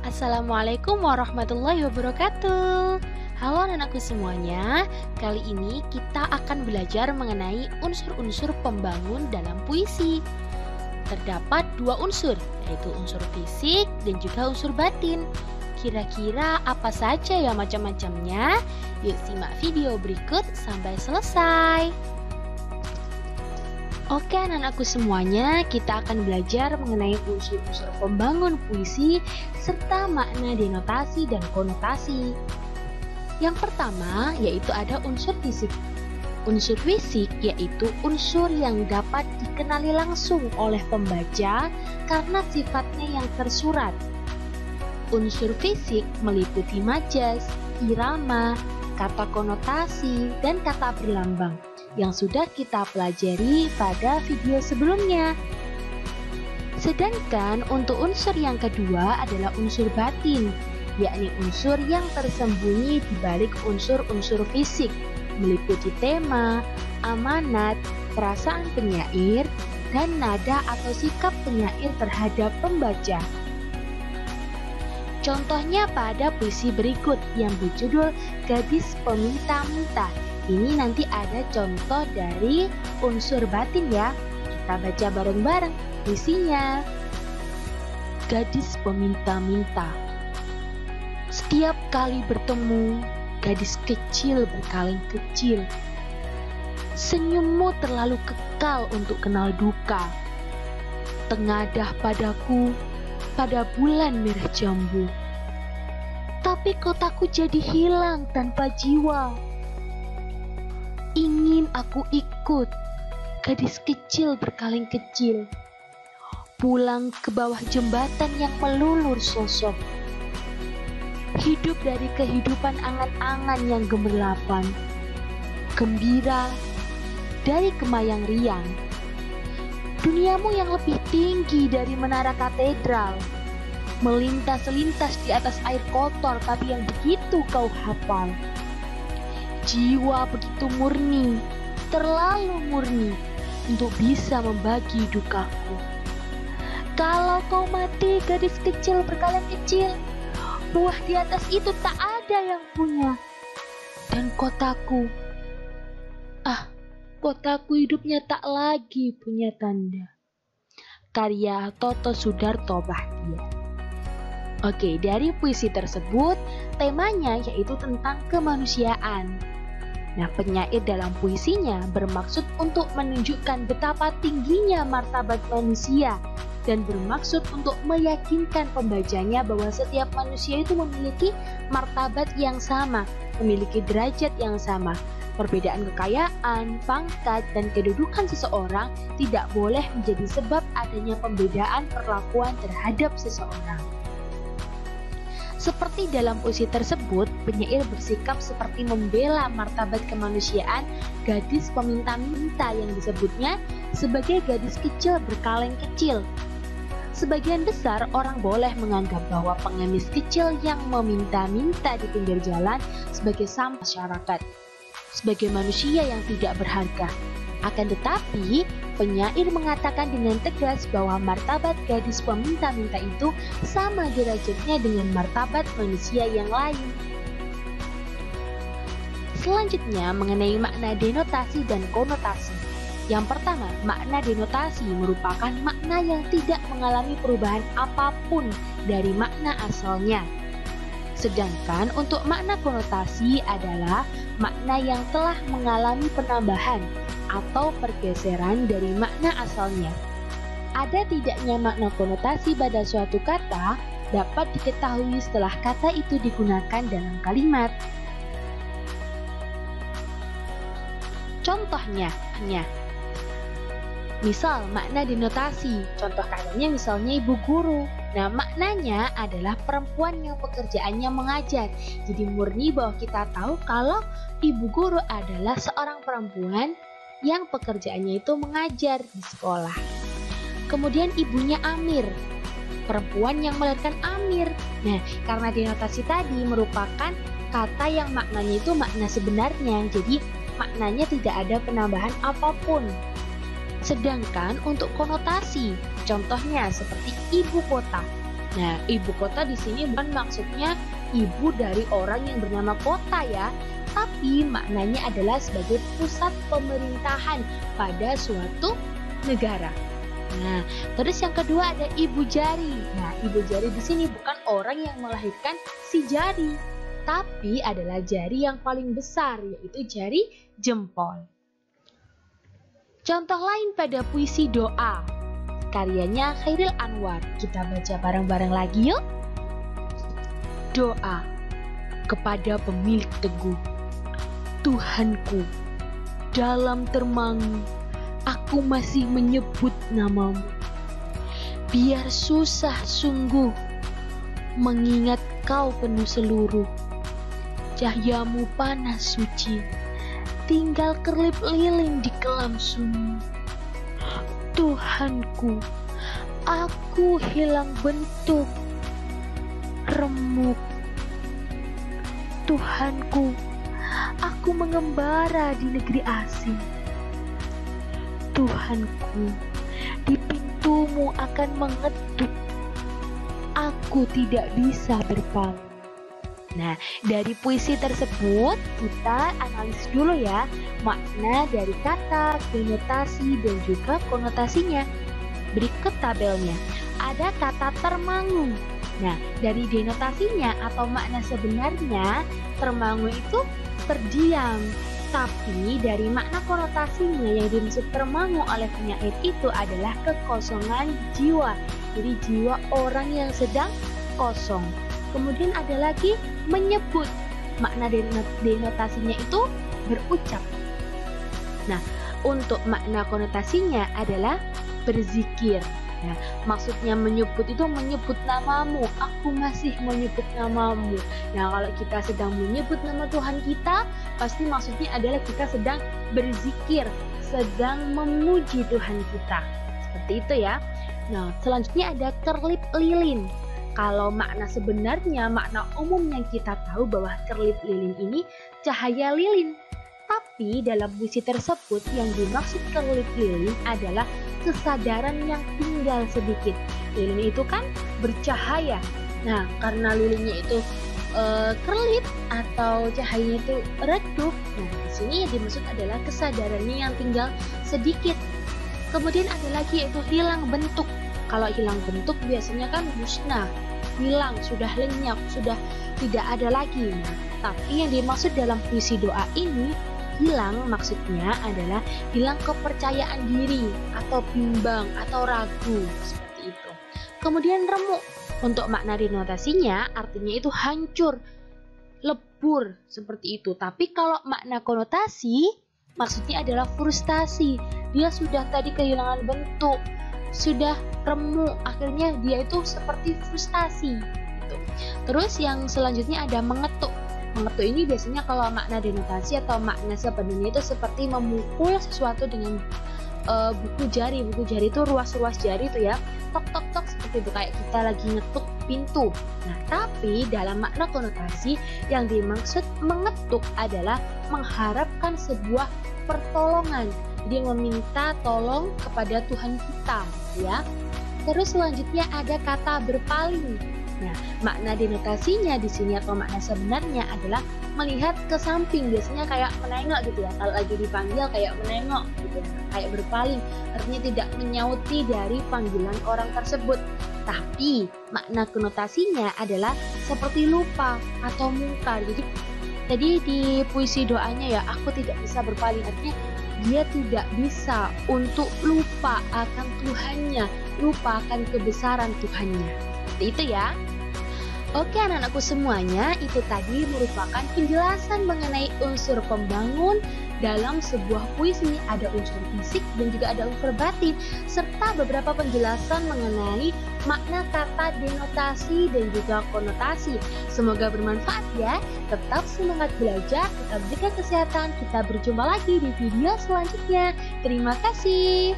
Assalamualaikum warahmatullahi wabarakatuh. Halo anak-anakku semuanya. Kali ini kita akan belajar mengenai unsur-unsur pembangun dalam puisi. Terdapat dua unsur, yaitu unsur fisik dan juga unsur batin. Kira-kira apa saja ya macam-macamnya? Yuk simak video berikut sampai selesai. Oke anak-anakku semuanya, kita akan belajar mengenai unsur-unsur pembangun puisi serta makna denotasi dan konotasi. Yang pertama yaitu ada unsur fisik. Unsur fisik yaitu unsur yang dapat dikenali langsung oleh pembaca karena sifatnya yang tersurat. Unsur fisik meliputi majas, irama, kata konotasi, dan kata berlambang yang sudah kita pelajari pada video sebelumnya. Sedangkan untuk unsur yang kedua adalah unsur batin, yakni unsur yang tersembunyi di balik unsur-unsur fisik, meliputi tema, amanat, perasaan penyair, dan nada atau sikap penyair terhadap pembaca. Contohnya pada puisi berikut yang berjudul Gadis Peminta-Minta. Ini nanti ada contoh dari unsur batin ya. Kita baca bareng-bareng puisinya. Gadis peminta-minta. Setiap kali bertemu, gadis kecil berkaleng kecil. Senyummu terlalu kekal untuk kenal duka. Tengadah padaku pada bulan merah jambu. Tapi kotaku jadi hilang tanpa jiwa. Ingin aku ikut, gadis kecil berkaleng kecil, pulang ke bawah jembatan yang melulur sosok. Hidup dari kehidupan angan-angan yang gemerlapan, gembira dari kemayang riang. Duniamu yang lebih tinggi dari menara katedral, melintas-lintas di atas air kotor tapi yang begitu kau hafal. Jiwa begitu murni, terlalu murni untuk bisa membagi dukaku. Kalau kau mati gadis kecil berkaleng kecil, buah di atas itu tak ada yang punya. Dan kotaku, kotaku hidupnya tak lagi punya tanda. Karya Toto Sudarto Bahtiar. Oke, dari puisi tersebut temanya yaitu tentang kemanusiaan. Nah, penyair dalam puisinya bermaksud untuk menunjukkan betapa tingginya martabat manusia dan bermaksud untuk meyakinkan pembacanya bahwa setiap manusia itu memiliki martabat yang sama, memiliki derajat yang sama. Perbedaan kekayaan, pangkat, dan kedudukan seseorang tidak boleh menjadi sebab adanya pembedaan perlakuan terhadap seseorang. Seperti dalam puisi tersebut, penyair bersikap seperti membela martabat kemanusiaan gadis peminta-minta yang disebutnya sebagai gadis kecil berkaleng kecil. Sebagian besar orang boleh menganggap bahwa pengemis kecil yang meminta-minta di pinggir jalan sebagai sampah masyarakat, sebagai manusia yang tidak berharga. Akan tetapi, penyair mengatakan dengan tegas bahwa martabat gadis peminta-minta itu sama derajatnya dengan martabat manusia yang lain. Selanjutnya mengenai makna denotasi dan konotasi. Yang pertama, makna denotasi merupakan makna yang tidak mengalami perubahan apapun dari makna asalnya. Sedangkan untuk makna konotasi adalah makna yang telah mengalami penambahan atau pergeseran dari makna asalnya. Ada tidaknya makna konotasi pada suatu kata dapat diketahui setelah kata itu digunakan dalam kalimat. Contohnya, misal makna denotasi, contoh katanya misalnya ibu guru. Nah, maknanya adalah perempuan yang pekerjaannya mengajar. Jadi murni bahwa kita tahu kalau ibu guru adalah seorang perempuan yang pekerjaannya itu mengajar di sekolah. Kemudian ibunya Amir, perempuan yang melahirkan Amir. Nah, karena denotasi tadi merupakan kata yang maknanya itu makna sebenarnya, jadi maknanya tidak ada penambahan apapun. Sedangkan untuk konotasi, contohnya seperti ibu kota. Nah, ibu kota di sini bukan maksudnya ibu dari orang yang bernama kota ya, tapi maknanya adalah sebagai pusat pemerintahan pada suatu negara. Nah, terus yang kedua ada ibu jari. Nah, ibu jari di sini bukan orang yang melahirkan si jari, tapi adalah jari yang paling besar, yaitu jari jempol. Contoh lain pada puisi doa, karyanya Chairil Anwar. Kita baca bareng-bareng lagi yuk. Doa kepada pemilik teguh. Tuhanku, dalam termangu, aku masih menyebut namamu. Biar susah sungguh, mengingat kau penuh seluruh. Cahyamu panas suci, tinggal kerlip lilin di kelam sunyi. Tuhanku, aku hilang bentuk, remuk. Tuhanku, aku mengembara di negeri asing. Tuhanku, di pintumu akan mengetuk. Aku tidak bisa berpaling. Nah, dari puisi tersebut kita analisis dulu ya makna dari kata, denotasi, dan juga konotasinya. Berikut tabelnya. Ada kata termangu. Nah, dari denotasinya atau makna sebenarnya, termangu itu terdiam. Tapi dari makna konotasinya yang dimaksud termangu oleh penyair itu adalah kekosongan jiwa. Jadi jiwa orang yang sedang kosong. Kemudian ada lagi menyebut. Makna denotasinya itu berucap. Nah, untuk makna konotasinya adalah berzikir. Nah, maksudnya menyebut itu menyebut namamu. Aku masih menyebut namamu. Nah, kalau kita sedang menyebut nama Tuhan kita, pasti maksudnya adalah kita sedang berzikir, sedang memuji Tuhan kita. Seperti itu ya. Nah, selanjutnya ada kerlip lilin. Kalau makna sebenarnya, makna umum yang kita tahu bahwa kerlip lilin ini cahaya lilin. Tapi dalam puisi tersebut yang dimaksud kerlip lilin adalah kesadaran yang tinggal sedikit. Lilin itu kan bercahaya. Nah, karena lilinnya itu kerlip atau cahayanya itu redup. Nah, di sini yang dimaksud adalah kesadarannya yang tinggal sedikit. Kemudian ada lagi yaitu hilang bentuk. Kalau hilang bentuk biasanya kan musnah, hilang, sudah lenyap, sudah tidak ada lagi. Nah, tapi yang dimaksud dalam puisi doa ini, hilang maksudnya adalah hilang kepercayaan diri atau bimbang atau ragu, seperti itu. Kemudian remuk, untuk makna denotasinya artinya itu hancur, lebur, seperti itu. Tapi kalau makna konotasi maksudnya adalah frustasi. Dia sudah tadi kehilangan bentuk, sudah remuk, akhirnya dia itu seperti frustasi gitu. Terus yang selanjutnya ada mengetuk. Mengetuk ini biasanya kalau makna denotasi atau makna sebenarnya itu seperti memukul sesuatu dengan buku jari. Buku jari itu ruas-ruas jari itu ya, tok tok tok, seperti itu, kayak kita lagi ngetuk pintu. Nah, tapi dalam makna konotasi yang dimaksud mengetuk adalah mengharapkan sebuah pertolongan. Dia meminta tolong kepada Tuhan kita, ya. Terus selanjutnya ada kata berpaling. Nah, makna denotasinya di sini atau makna sebenarnya adalah melihat ke samping, biasanya kayak menengok gitu ya. Kalau lagi dipanggil kayak menengok gitu, kayak berpaling, artinya tidak menyauti dari panggilan orang tersebut. Tapi makna konotasinya adalah seperti lupa atau mungkar. Jadi di puisi doanya ya, aku tidak bisa berpaling, artinya dia tidak bisa untuk lupa akan Tuhannya, lupa akan kebesaran Tuhannya. Seperti itu ya. Oke anak-anakku semuanya, itu tadi merupakan penjelasan mengenai unsur pembangun dalam sebuah puisi. Ada unsur fisik dan juga ada unsur batin, serta beberapa penjelasan mengenai makna kata denotasi dan juga konotasi. Semoga bermanfaat ya. Tetap semangat belajar, tetap jaga kesehatan. Kita berjumpa lagi di video selanjutnya. Terima kasih.